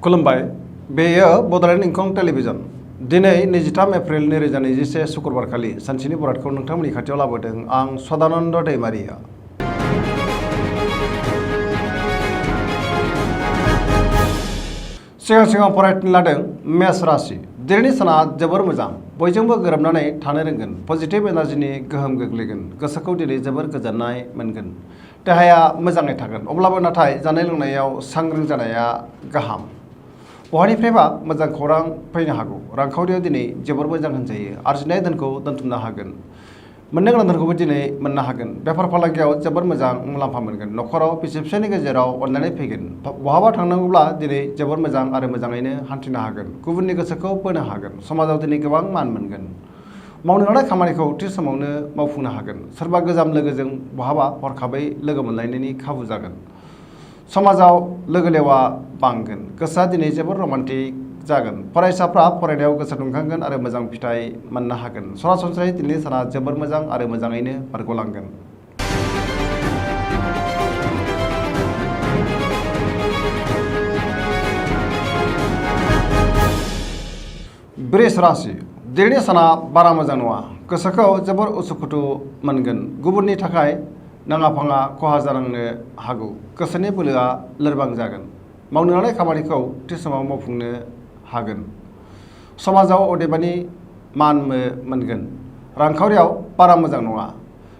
खुलुमबाय बेयो बड'लेण्ड इंखं टेलिभिजन दिनै 23 एप्रिल 2021 शुक्रबारखालि सानसेनि बरादखौ नोंथांमोननि खाथियाव लाबोदों आं सदानन्द दैमारिया। सिगां फरायनो लादों मेष राशि। दिनैनि साना जोबोर मोजां, बयजोंबो गोरोबनानै थानो रोंगोन, पजिटिभ एनार्जिनि गोहोम गोग्लैगोन, गोसोखौ दिनै जोबोर गोजोननाय मोनगोन, देहाया मोजाङै थागोन। अब्लाबो नाथाय जानाय लोंनायाव सांग्रां जानाया गाहाम। बहानिफ्रायबा मोजां खौरां फैनो हागौ। रांखावरियाव दिनै जोबोर मोजां होनजायो। आरजिनाय धोनखौ दोनथुमनो हागोन, मोननो गोनां धोनखौबो दिनै मोननो हागोन। बेफार फालांगियाव जोबोर मोजां मुलाम्फा मोनगोन। न'खराव बिसि फिसायनि गेजेराव अनलायनाय फैगोन। बहाबा थांनांगौब्ला दिनै जोबोर मोजां आरो मोजाङैनो हान्थिनो हागोन। गुबुननि गोसोखौ बोनो हागोन। समाजाव दिनै गोबां मान मोनगोन। मावनो लानाय खामानिखौ थि समावनो मावफुंनो हागोन। सोरबा गोजाम लोगोजों बहाबा हरखाबै लोगो मोनलायनायनि खाबु जागोन। समाजाव लोगो लेवा बांगोन। गोसोआ दिनै जोबोर रमान्टिक जागोन। फरायसाफ्रा फरायनायाव गोसो दुंखांगोन आरो मोजां फिथाइ मोननो हागोन। सरासनस्रायै दिनैनि साना जोबोर मोजां आरो मोजाङैनो बारग'लांगोन। वृष राशि। दिनैनि साना बारा मोजां नङा। गोसोखौ जोबोर उसुखुथु मोनगोन। गुबुननि थाखाय नाङा फाङा खहा जानांनो हागौ। गोसोनि बोलोआ लोरबां जागोन। मावनो लानाय खामानिखौ थि समाव मावफुंनो हागोन। समाजाव अदेबानि मान मोनगोन। रांखावरियाव बारा मोजां नङा।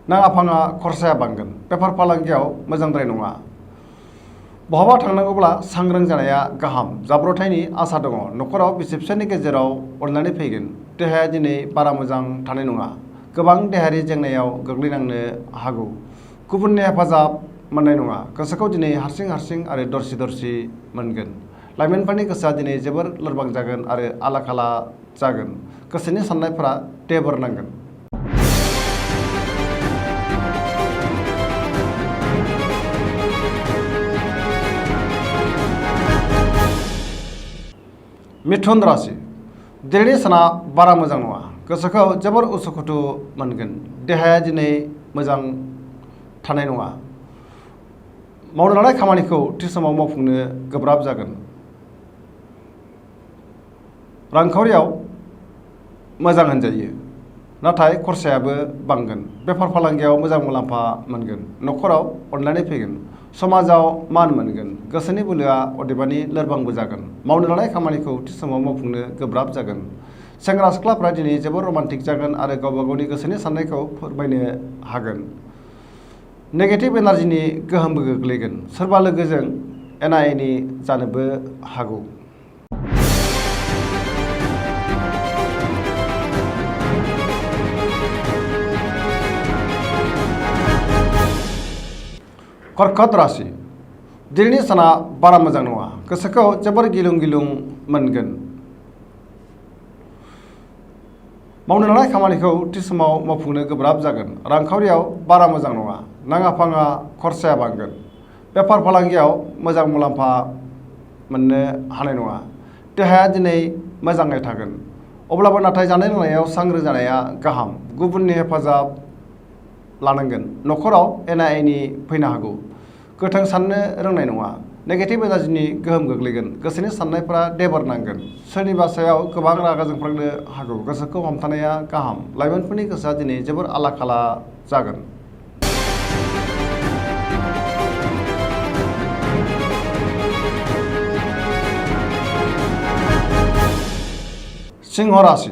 नाङा फाङा खरसाया बांगोन। बेफार फालांगियाव मोजांद्राय नङा। बहाबा थांनांगौब्ला सांग्रां जानाया गाहाम। जाब्रबथायनि आसा दङ। न'खराव बिसि फिसायनि गेजेराव अनलायनाय फैगोन। देहाया दिनै बारा मोजां थानाय नङा। गोबां देहायारि जेंनायाव गोग्लैनांनो हागौ। गुबुननि हेफाजाब मोननाय नङा। गोसोखौ दिनै हारसिं आरो दरसि मोनगोन। लाइमोनफोरनि गोसोआ दिनै जोबोर लोरबां जागोन आरो आला खाला जागोन। गोसोनि साननायफोरा टेबोर नांगोन। मिथुन राशि। दिनैनि साना बारा मोजां नङा। गोसोखौ जोबोर उसुखुथु मोनगोन। देहाया दिनै मोजां थानाय नङा। मावनो लानाय खामानिखौ थि समाव मावफुंनो गोब्राब जागोन। रांखावरियाव मोजां होनजायो, नाथाय खरसायाबो बांगोन। बेफार फालांगियाव मोजां मुलाम्फा मोनगोन। न'खराव अनलायनाय फैगोन। समाजाव मान मोनगोन। गोसोनि बोलोआ अदेबानि लोरबांबो जागोन। मावनो लानाय खामानिखौ थि समाव मावफुंनो गोब्राब जागोन। सेंग्रा सिख्लाफ्रा दिनै जोबोर रमान्टिक जागोन आरो गावबा गावनि गोसोनि साननायखौ फोरमायनो हागोन। नेगेटिभ एनार्जिनि गोहोमबो गोग्लैगोन। सोरबा लोगोजों एना एनि जानोबो हागौ। कर्कट राशि। दिनैनि साना बारा मोजां नङा। गोसोखौ जोबोर गिलुं मोनगोन। मावनो लानाय खामानिखौ थि समाव मावफुंनो गोब्राब जागोन। रांखावरियाव बारा मोजां नङा। नाङा फाङा खरसाया बांगोन। बेफार फालांगियाव मोजां मुलाम्फा मोननो हानाय नङा। देहाया दिनै मोजाङै थागोन। अब्लाबो नाथाय जानाय लोंनायाव सांग्रां जानाया गाहाम। गुबुननि हेफाजाब लानांगोन। न'खराव एना एनि फैनो हागौ। गोथों साननो रोंनाय नङा। नेगेटिभ एनार्जिनि गोहोम गोग्लैगोन। गोसोनि साननायफोरा देबर नांगोन। सोरनिबा सायाव गोबां रागा जोंफ्लांनो हागौ। गोसोखौ हमथानाया गाहाम। लाइमोनफोरनि गोसोआ दिनै जोबोर आला खाला जागोन। सिंह राशि।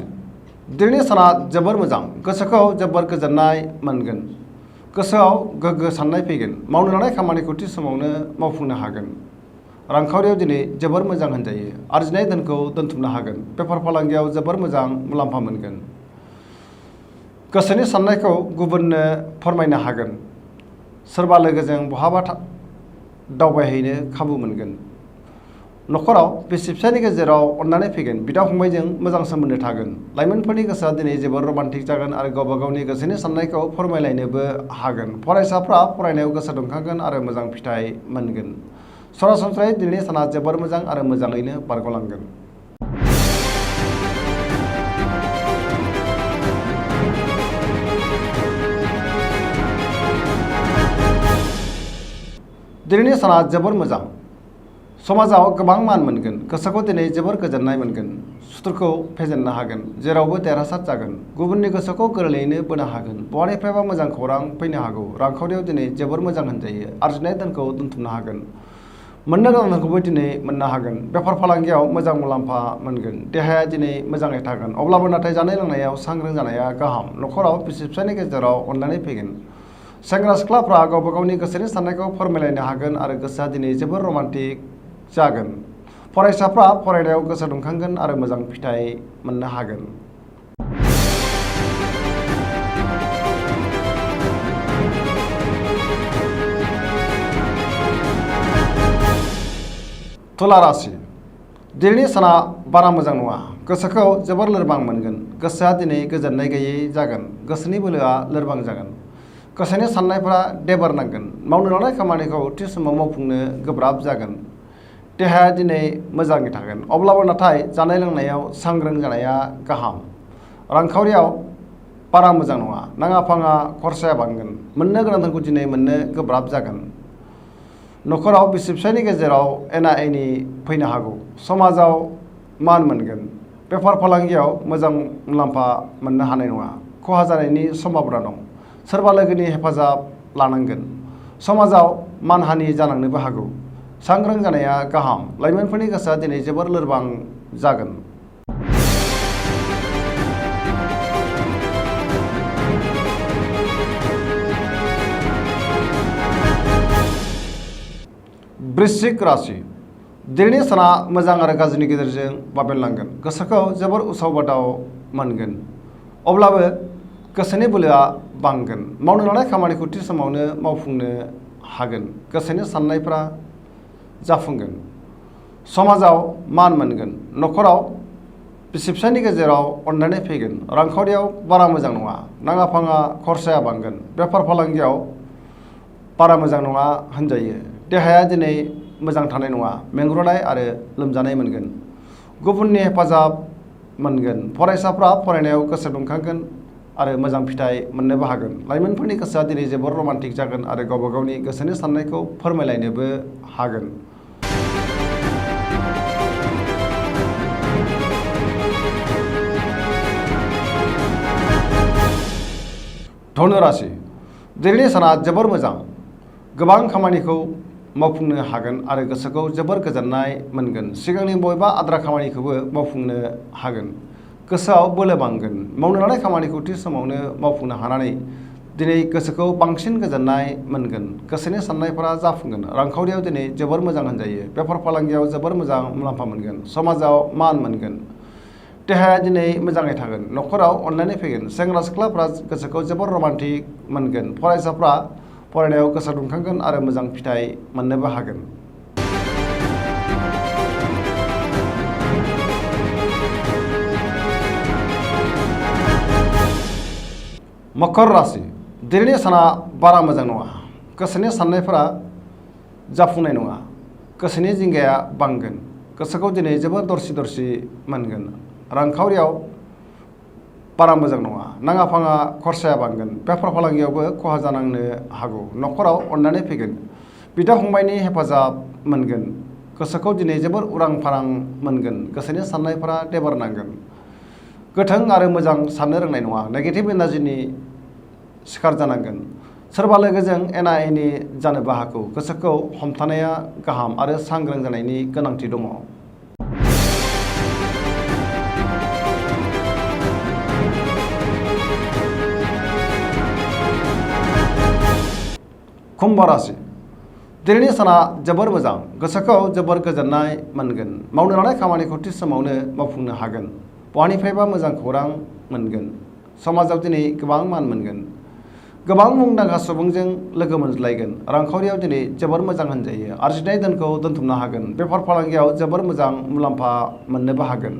दिनैनि साना जोबोर मोजां। गोसोखौ जोबोर गोजोननाय मोनगोन। गोसोआव गोग्गो साननाय फैगोन। मावनो लानाय खामानिखौ थि समावनो मावफुंनो हागोन। रांखावरियाव दिनै जोबोर मोजां होनजायो। आरजिनाय धोनखौ दोनथुमनो हागोन। बेफार फालांगियाव जोबोर मोजां मुलाम्फा मोनगोन। गोसोनि साननायखौ गुबुननो फोरमायनो हागोन। सोरबा लोगोजों बहाबा दावबायहैनो खाबु मोनगोन। न'खराव बिसि फिसायनि गेजेराव अनलायनाय फैगोन। बिदा फंबायजों मोजां सोमोन्दो थागोन। लाइमोनफोरनि गोसोआ दिनै जोबोर रमान्टिक जागोन आरो गावबा गावनि गोसोनि साननायखौ फोरमायलायनोबो हागोन। फरायसाफ्रा फरायनायाव गोसो दुंखांगोन आरो मोजां फिथाइ मोनगोन। सरासनस्रायै दिनैनि साना जोबोर मोजां आरो मोजाङैनो बारग'लांगोन। दिनैनि साना जोबोर मोजां। समाजाव गोबां मान मोनगोन गोसोखौ दिनै जोबोर गोजोननाय मोनगोन सुथुरखौ फेजेननो हागोन जेरावबो देरहासार जागोन गुबुननि गोसोखौ गोरलैयैनो बोनो हागोन बहानिफ्रायबा मोजां खौरां फैनो हागौ रांखावरियाव दिनै जोबोर मोजां होनजायो आरजिनाय धोनखौ दोनथुमनो हागोन मोननो गोनां धोनखौबो दिनै मोननो हागोन बेफार फालांगियाव मोजां मुलाम्फा मोनगोन देहाया दिनै मोजाङै थागोन अब्लाबो नाथाय जानाय लोंनायाव सांग्रां जानाया गाहाम न'खराव बिसि फिसायनि गेजेराव अनलायनाय फैगोन सेंग्रा सिख्लाफ्रा गावबा गावनि गोसोनि साननायखौ फोरमायलायनो हागोन आरो गोसोआ दिनै जोबोर रमान्टिक जागोन फरायसाफ्रा फरायनायाव गोसो दुंखांगोन आरो मोजां फिथाइ मोननो हागोन तुला राशि दिनैनि साना बारा मोजां नङा गोसोखौ जोबोर लोरबां मोनगोन गोसोआ दिनै गोजोननाय गैयै जागोन गोसोनि बोलोआ लोरबां जागोन गोसोनि साननायफोरा देबार नांगोन मावनो लानाय खामानिखौ थि समाव मावफुंनो गोब्राब जागोन देहाया दिनै मोजाङै थागोन अब्लाबो नाथाय जानाय लोंनायाव सांग्रां जानाया गाहाम रांखावरियाव बारा मोजां नङा नाङा फाङा खरसाया बांगोन मोननो गोनां धोनखौ दिनै मोननो गोब्राब जागोन न'खराव बिसि फिसायनि गेजेराव एना एनि फैनो हागौ समाजाव मान मोनगोन बेफार फालांगियाव मोजां मुलाम्फा मोननो हानाय नङा खहा जानायनि सम्भाबना दं सोरबा लोगोनि हेफाजाब लानांगोन समाजाव मानहानि जालांनोबो हागौ सांग्रां जानाया गाहाम लाइमोनफोरनि गोसोआ दिनै जोबोर लोरबां जागोन वृश्चिक राशि दिनैनि साना मोजां आरो गाज्रिनि गेजेरजों बाबेनलांगोन गोसोखौ जोबोर उसाव बादाव मोनगोन अब्लाबो गोसोनि बोलोआ बांगोन मावनो लानाय खामानिखौ थि समावनो मावफुंनो हागोन गोसोनि साननायफ्रा जाफुंगोन समाजाव मान मोनगोन न'खराव बिसि फिसायनि गेजेराव अनलायनाय फैगोन रांखावरियाव बारा मोजां नङा नाङा फाङा खरसाया बांगोन बेफार फालांगियाव बारा मोजां नङा होनजायो देहाया दिनै मोजां थानाय नङा मेंग्रुनाय आरो लोमजानाय मोनगोन गुबुननि हेफाजाब मोनगोन फरायसाफ्रा फरायनायाव गोसो दुंखांगोन आरो मोजां फिथाइ मोननोबो हागोन लाइमोनफोरनि गोसोआ दिनै जोबोर रमान्टिक जागोन आरो गावबा गावनि गोसोनि साननायखौ फोरमायलायनोबो हागोन धनु राशि दिनैनि साना जोबोर मोजां गोबां खामानिखौ मावफुंनो हागोन आरो गोसोखौ जोबोर गोजोननाय मोनगोन सिगांनि बबेबा आद्रा खामानिखौबो मावफुंनो हागोन गोसोआव बोलो बांगोन मावनो लानाय खामानिखौ थि समावनो मावफुंनो हानानै दिनै गोसोखौ बांसिन गोजोननाय मोनगोन गोसोनि साननायफोरा जाफुंगोन रांखावरियाव दिनै जोबोर मोजां होनजायो बेफार फालांगियाव जोबोर मोजां मुलाम्फा मोनगोन समाजाव मान मोनगोन देहाया दिनै मोजाङै थागोन न'खराव अनलायनाय फैगोन सेंग्रा सिख्लाफ्रा गोसोखौ जोबोर रमान्टिक मोनगोन फरायसाफ्रा फरायनायाव गोसो दुंखांगोन आरो मोजां फिथाइ मोननोबो हागोन मकर राशि दिनैनि साना बारा मोजां नङा गोसोनि साननायफोरा जाफुंनाय नङा गोसोनि जिंगाया बांगोन गोसोखौ दिनै जोबोर दरसि दरसि मोनगोन रांखावरियाव बारा मोजां नङा नाङा फाङा खरसाया बांगोन बेफार फालांगियावबो खहा जानांनो हागौ न'खराव अननानै फैगोन बिदा फंबायनि हेफाजाब मोनगोन गोसोखौ दिनै जोबोर उरां फारां मोनगोन गोसोनि साननायफोरा देबार नांगोन गोथों आरो मोजां साननो रोंनाय नङा नेगेटिभ एनार्जिनि शिकार जानांगोन सोरबा लोगोजों एना एनि जानोबो हागौ गोसोखौ हमथानाया गाहाम आरो सांग्रां जानायनि गोनांथि दङ कुम्भ राशि दिनैनि साना जोबोर मोजां गोसोखौ जोबोर गोजोननाय मोनगोन मावनो लानाय खामानिखौ थि समावनो मावफुंनो हागोन बहानिफ्रायबा मोजां खौरां मोनगोन समाजाव दिनै गोबां मान मोनगोन गोबां मुंदांखा सुबुंजों लोगो मोनज्लायगोन रांखावरियाव दिनै जोबोर मोजां होनजायो आरजिनाय धोनखौ दोनथुमनो हागोन बेफार फालांगियाव जोबोर मोजां मुलाम्फा मोननोबो हागोन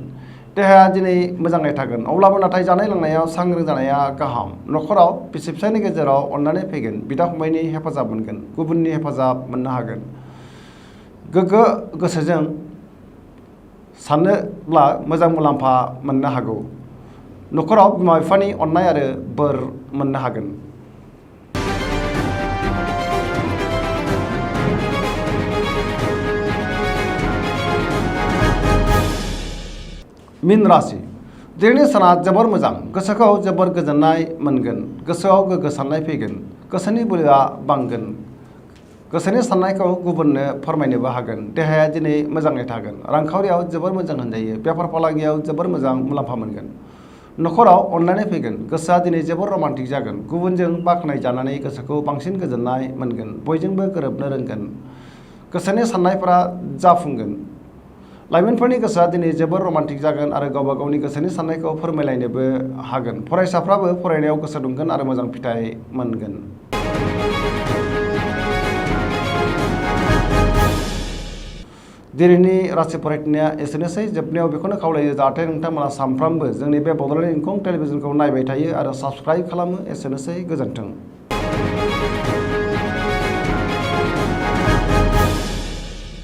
देहाया दिनै मोजाङै थागोन अब्लाबो नाथाय जानाय लोंनायाव सांग्रां जानाया गाहाम न'खराव बिसि फिसायनि गेजेराव अननानै फैगोन बिदा फंबायनि हेफाजाब मोनगोन गुबुननि हेफाजाब मोननो हागोन गोग्गो गोसोजों साननोब्ला मोजां मुलाम्फा मोननो हागौ न'खराव बिमा बिफानि अननाय आरो बोर मोननो हागोन मीन राशि दिनैनि साना जोबोर मोजां गोसोखौ जोबोर गोजोननाय मोनगोन गोसोआव गोग्गो साननाय फैगोन गोसोनि बोलोआ बांगोन गोसोनि साननायखौ गुबुननो फोरमायनोबो हागोन देहाया दिनै मोजाङै थागोन रांखावरियाव जोबोर मोजां होनजायो बेफार फालांगियाव जोबोर मोजां मुलाम्फा मोनगोन नखराव अनलायनाय फैगोन गोसोआ दिनै जोबोर रमान्टिक जागोन गुबुनजों बाख्नाय जानानै गोसोखौ बांसिन गोजोननाय मोनगोन बयजोंबो गोरोबनो रोंगोन गोसोनि साननायफोरा जाफुंगोन लाइमोनफोरनि गोसोआ दिनै जोबोर रमान्टिक जागोन आरो गावबा गावनि गोसोनि साननायखौ फोरमायलायनोबो हागोन फरायसाफ्राबो फरायनायाव गोसो दुंगोन आरो मोजां फिथाइ मोनगोन। दिनैनि राशि फरायथिनाया एसेनोसै जोबनायाव बेखौनो खावलायो जाहाथे नोंथांमोना सानफ्रामबो जोंनि बे बड'लेण्ड इंखं टेलिभिजनखौ नायबाय थायो आरो साबस्क्राइब खालामो एसेनोसै गोजोन्थों।